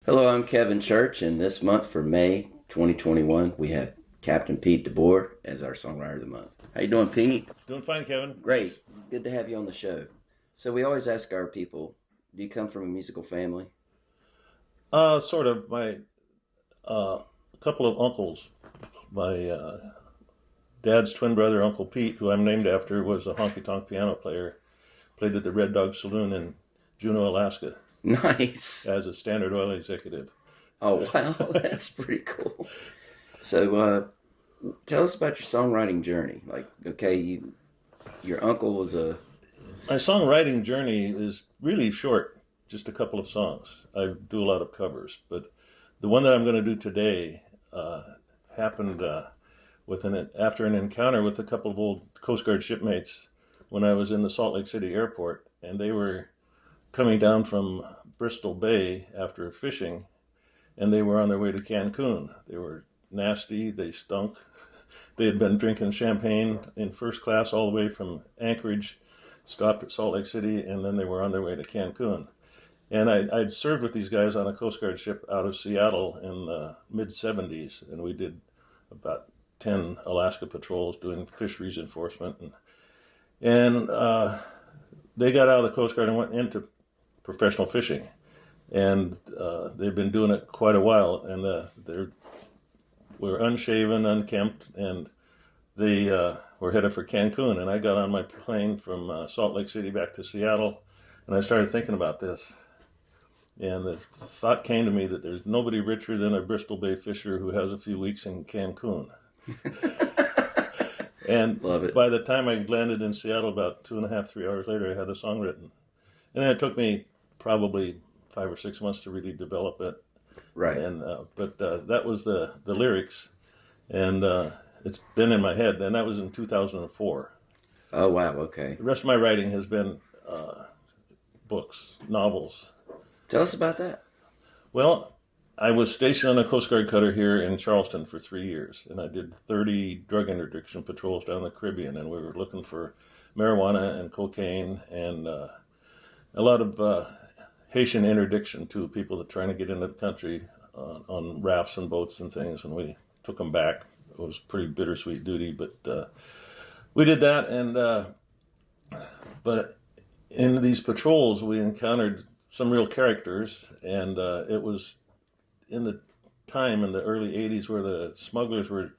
Hello, I'm Kevin Church, and this month for May 2021, we have Captain Pete DeBoer as our Songwriter of the Month. How you doing, Pete? Doing fine, Kevin. Great. Good to have you on the show. So we always ask our people, do you come from a musical family? Sort of. My couple of uncles, my dad's twin brother, Uncle Pete, who I'm named after, was a honky-tonk piano player. Played at the Red Dog Saloon in Juneau, Alaska, Nice. as a Standard Oil executive. Oh, wow. That's pretty cool. So tell us about your songwriting journey. Like, okay, your uncle was a... My songwriting journey is really short, just a couple of songs. I do a lot of covers, but the one that I'm going to do today happened after an encounter with a couple of old Coast Guard shipmates when I was in the Salt Lake City airport, and they were coming down from Bristol Bay after fishing, and they were on their way to Cancun. They were nasty, they stunk. They had been drinking champagne in first class all the way from Anchorage, stopped at Salt Lake City, and then they were on their way to Cancun. And I'd served with these guys on a Coast Guard ship out of Seattle in the mid-'70s, and we did about 10 Alaska patrols doing fisheries enforcement. And they got out of the Coast Guard and went into professional fishing. And they've been doing it quite a while, and they were unshaven, unkempt, and they were headed for Cancun. And I got on my plane from Salt Lake City back to Seattle, and I started thinking about this. And the thought came to me that there's nobody richer than a Bristol Bay fisher who has a few weeks in Cancun. And Love it. by the time I landed in Seattle, about 2.5, 3 hours later, I had a song written. And then it took me probably 5 or 6 months to really develop it. Right. And but that was the lyrics, and it's been in my head. And that was in 2004. Oh, wow. Okay. The rest of my writing has been books, novels. Tell us about that. Well, I was stationed on a Coast Guard cutter here in Charleston for 3 years, and I did 30 drug interdiction patrols down the Caribbean, and we were looking for marijuana and cocaine and a lot of Haitian interdiction too, people that are trying to get into the country on rafts and boats and things, and we took them back. It was pretty bittersweet duty, but we did that, and but in these patrols we encountered some real characters, and it was in the time in the early 80s where the smugglers were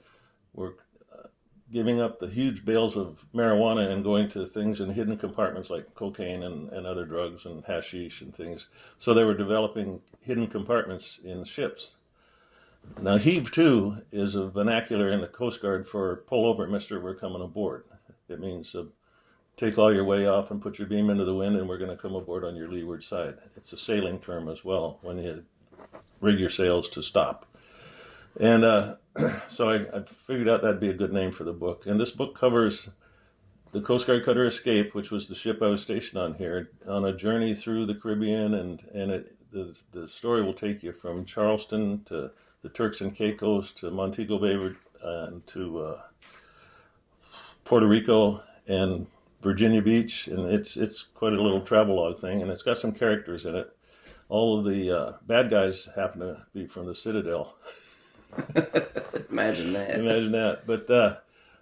giving up the huge bales of marijuana and going to things in hidden compartments like cocaine and other drugs and hashish and things. So they were developing hidden compartments in ships. Now, heave to is a vernacular in the Coast Guard for pull over, mister, we're coming aboard. It means take all your way off and put your beam into the wind, and we're going to come aboard on your leeward side. It's a sailing term as well, when you rig your sails to stop. And so I figured out that'd be a good name for the book. And this book covers the Coast Guard cutter Escape, which was the ship I was stationed on here, on a journey through the Caribbean. And the story will take you from Charleston to the Turks and Caicos to Montego Bay and to Puerto Rico and Virginia Beach. And it's quite a little travelogue thing, and it's got some characters in it. All of the bad guys happen to be from the Citadel. Imagine that. Imagine that. But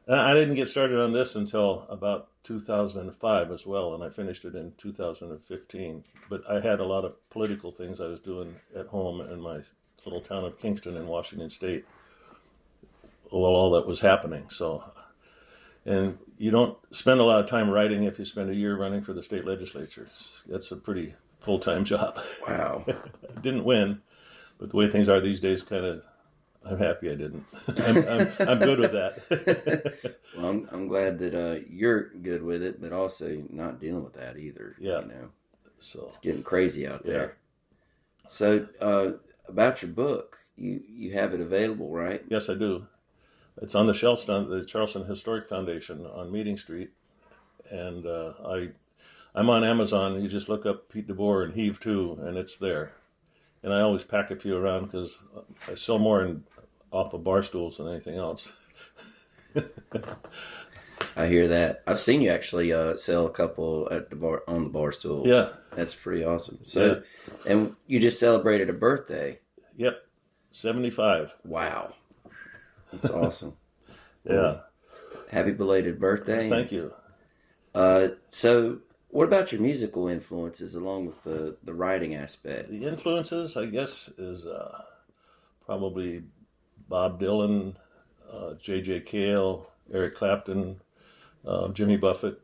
I didn't get started on this until about 2005 as well, and I finished it in 2015. But I had a lot of political things I was doing at home in my little town of Kingston in Washington State while all that was happening. So, and you don't spend a lot of time writing if you spend a year running for the state legislature. That's a pretty full-time job. Wow. I didn't win, but the way things are these days, I'm happy I didn't. I'm good with that. Well, I'm glad that you're good with it, but also not dealing with that either. Yeah. You know, So it's getting crazy out there. So about your book, you have it available, right? yes, I do. It's on the shelves down at the Charleston Historic Foundation on Meeting Street, and I'm on Amazon. You just look up Pete DeBoer and Heave To, and it's there. And I always pack a few around because I sell more off of bar stools than anything else. I hear that. I've seen you actually sell a couple at the bar on the bar stool. Yeah. That's pretty awesome. So, and you just celebrated a birthday. Yep. 75. Wow, that's awesome. Yeah. Well, happy belated birthday. Thank you. So, what about your musical influences along with the writing aspect? The influences, I guess, is probably Bob Dylan, J.J. Cale, Eric Clapton, Jimmy Buffett,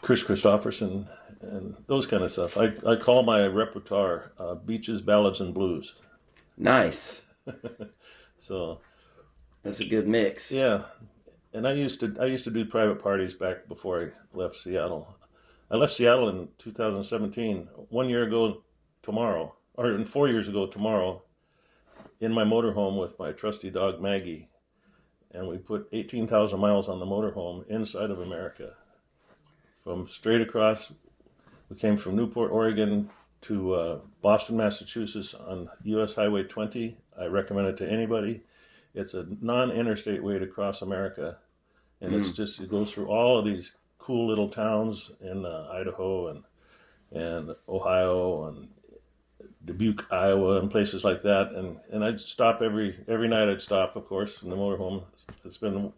Chris Christopherson, and those kind of stuff. I call my repertoire beaches, ballads, and blues. Nice. So That's a good mix. yeah, and I used to do private parties back before I left Seattle. I left Seattle in 2017. 1 year ago tomorrow, or 4 years ago tomorrow, in my motorhome with my trusty dog Maggie, and we put 18,000 miles on the motorhome inside of America. From straight across, we came from Newport, Oregon to Boston, Massachusetts on U.S. Highway 20. I recommend it to anybody. It's a non-interstate way to cross America, and it's just, it goes through all of these cool little towns in Idaho and Ohio and Dubuque, Iowa, and places like that. And I'd stop every night. I'd stop, of course, in the motorhome. It's been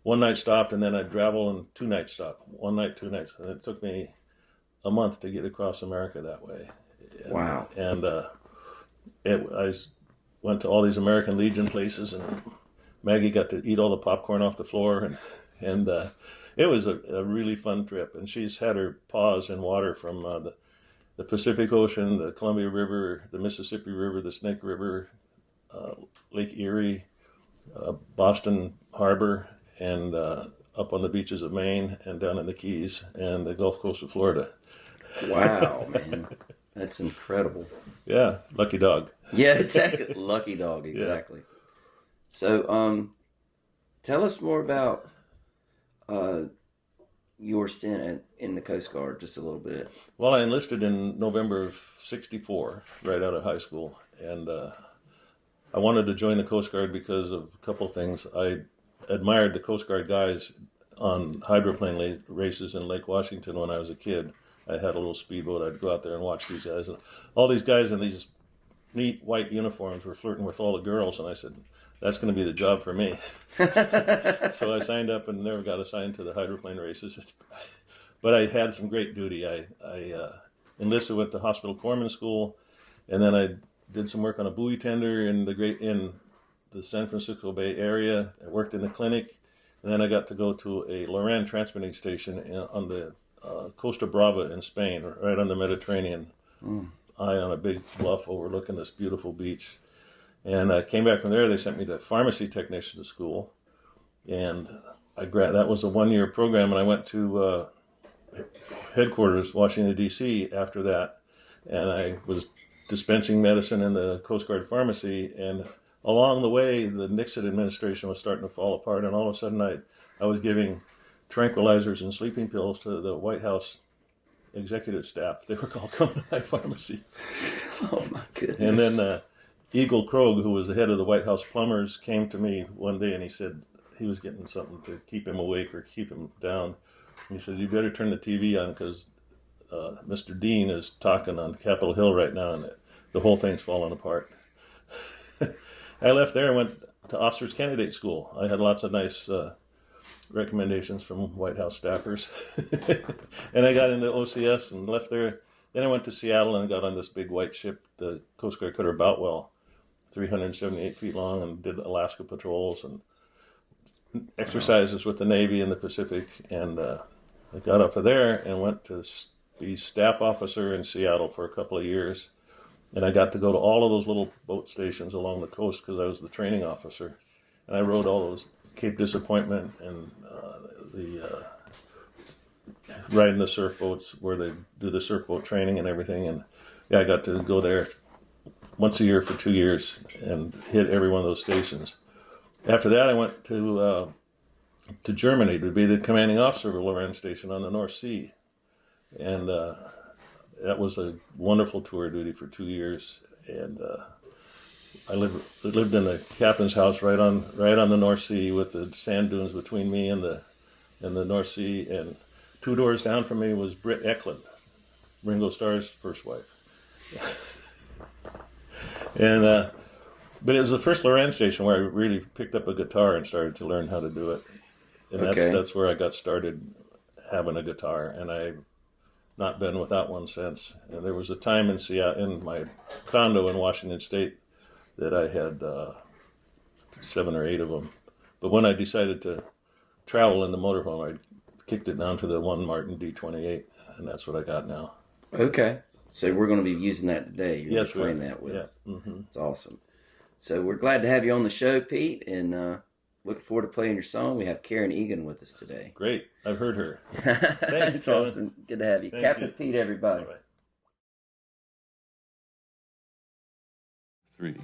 one night stopped, and then I'd travel and 2 nights stop. 1 night, 2 nights. And it took me a month to get across America that way. Wow. And I went to all these American Legion places, and Maggie got to eat all the popcorn off the floor, and it was a really fun trip. And she's had her paws in water from the Pacific Ocean, the Columbia River, the Mississippi River, the Snake River, Lake Erie, Boston Harbor, and up on the beaches of Maine and down in the Keys and the Gulf Coast of Florida. Wow, man. That's incredible. Yeah, lucky dog. Yeah, exactly. Lucky dog, exactly. Yeah. So, tell us more about your stint in the Coast Guard, just a little bit. Well, I enlisted in November of '64, right out of high school, and I wanted to join the Coast Guard because of a couple of things. I admired the Coast Guard guys on hydroplane races in Lake Washington when I was a kid. I had a little speedboat. I'd go out there and watch these guys. All these guys in these neat white uniforms were flirting with all the girls, and I said, that's going to be the job for me. So I signed up and never got assigned to the hydroplane races. But I had some great duty. I enlisted, went to hospital corpsman school, and then I did some work on a buoy tender in the San Francisco Bay Area. I worked in the clinic, and then I got to go to a Loran transmitting station on the Costa Brava in Spain, right on the Mediterranean, high on a big bluff overlooking this beautiful beach. And I came back from there. They sent me to pharmacy technician school, and that was a 1-year program. And I went to headquarters, Washington D.C. after that, and I was dispensing medicine in the Coast Guard pharmacy. And along the way, the Nixon administration was starting to fall apart, and all of a sudden, I was giving tranquilizers and sleeping pills to the White House executive staff. They were called Come to My Pharmacy. Oh my goodness. And then Eagle Krogh, who was the head of the White House plumbers, came to me one day and he said he was getting something to keep him awake or keep him down. He said, you better turn the TV on because Mr. Dean is talking on Capitol Hill right now and the whole thing's falling apart. I left there and went to Officers Candidate School. I had lots of nice recommendations from White House staffers. And I got into OCS and left there. Then I went to Seattle and got on this big white ship, the Coast Guard cutter Boutwell, 378 feet long, and did Alaska patrols and exercises with the Navy in the Pacific. And I got off of there and went to be staff officer in Seattle for a couple of years. And I got to go to all of those little boat stations along the coast because I was the training officer. And I rode all those Cape Disappointment and riding the surf boats where they do the surf boat training and everything. And yeah, I got to go there once a year for 2 years and hit every one of those stations. After that, I went to Germany to be the commanding officer of a Loran station on the North Sea. And that was a wonderful tour of duty for 2 years. And I lived in the captain's house right on the North Sea with the sand dunes between me and the North Sea, and 2 doors down from me was Britt Eklund, Ringo Starr's first wife. And but it was the first Loran station where I really picked up a guitar and started to learn how to do it, and that's where I got started having a guitar, and I've not been without one since. And there was a time in Seattle, in my condo in Washington State, that I had 7 or 8 of them. But when I decided to travel in the motorhome, I kicked it down to the one Martin D28, and that's what I got now. Okay. So we're going to be using that today. You're Yes, playing that with us. Yeah. Mm-hmm. It's awesome. So we're glad to have you on the show, Pete, and looking forward to playing your song. We have Karen Egan with us today. Great. I've heard her. Thanks, It's Kevin. Awesome. Good to have you. Thank Captain you. Pete, everybody. Bye-bye. 3.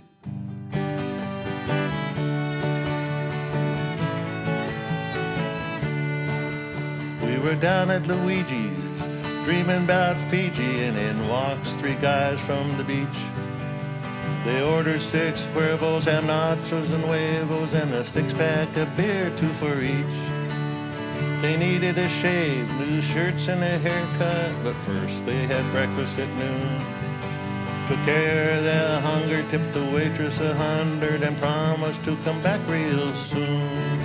We were down at Luigi's, dreaming about Fiji, and in walks 3 guys from the beach. They ordered 6 Cuervos and nachos and huevos and a 6-pack of beer, 2 for each. They needed a shave, new shirts and a haircut, but first they had breakfast at noon. Took care of their hunger, tipped the waitress $100 and promised to come back real soon.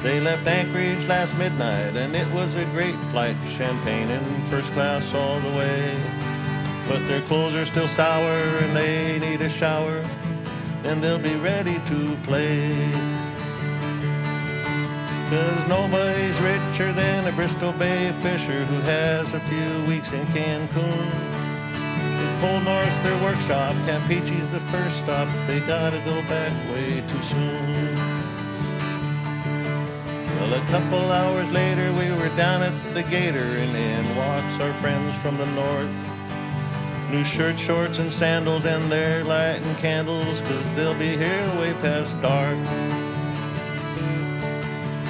They left Anchorage last midnight and it was a great flight, champagne in first class all the way. But their clothes are still sour and they need a shower, and they'll be ready to play. 'Cause nobody's richer than a Bristol Bay fisher who has a few weeks in Cancun. The Cold North's their workshop, Campeche's the first stop. They gotta go back way too soon. Well, a couple hours later we were down at the Gator, and in walks our friends from the north. New shirts, shorts, and sandals, and they're lighting candles, 'cause they'll be here way past dark.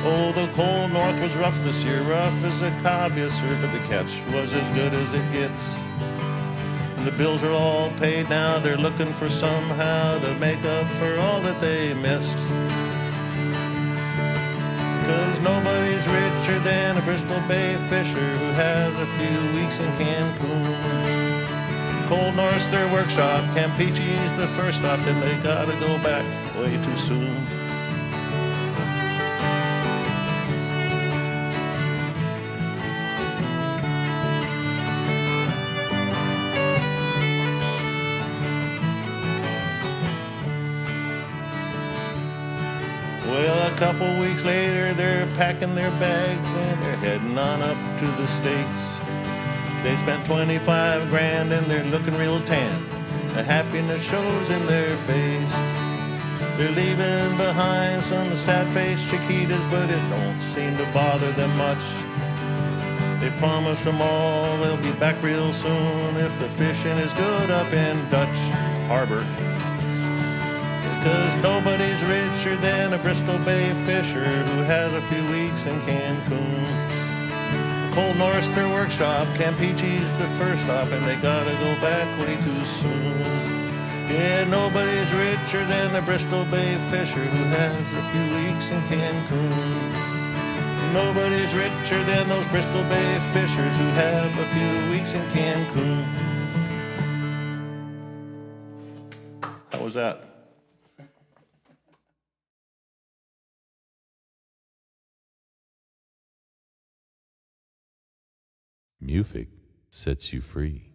Oh, the Cold North was rough this year, rough as a cob, yes sir, but the catch was as good as it gets. And the bills are all paid now, they're looking for somehow to make up for all that they missed. 'Cause nobody's richer than a Bristol Bay fisher who has a few weeks in Cancun. Cold North's their workshop, Campeche's the first stop, and they gotta go back way too soon. Well, a couple weeks later, they're packing their bags and they're heading on up to the States. They spent 25 grand and they're looking real tan. The happiness shows in their face. They're leaving behind some sad-faced Chiquitas, but it don't seem to bother them much. They promise them all they'll be back real soon if the fishing is good up in Dutch Harbor. Because nobody's richer than a Bristol Bay fisher who has a few weeks in Cancun. Cold North's their workshop, Campeche's the first stop, and they gotta go back way too soon. Yeah, nobody's richer than the Bristol Bay fisher who has a few weeks in Cancun. Nobody's richer than those Bristol Bay fishers who have a few weeks in Cancun. How was that? MUFIC sets you free.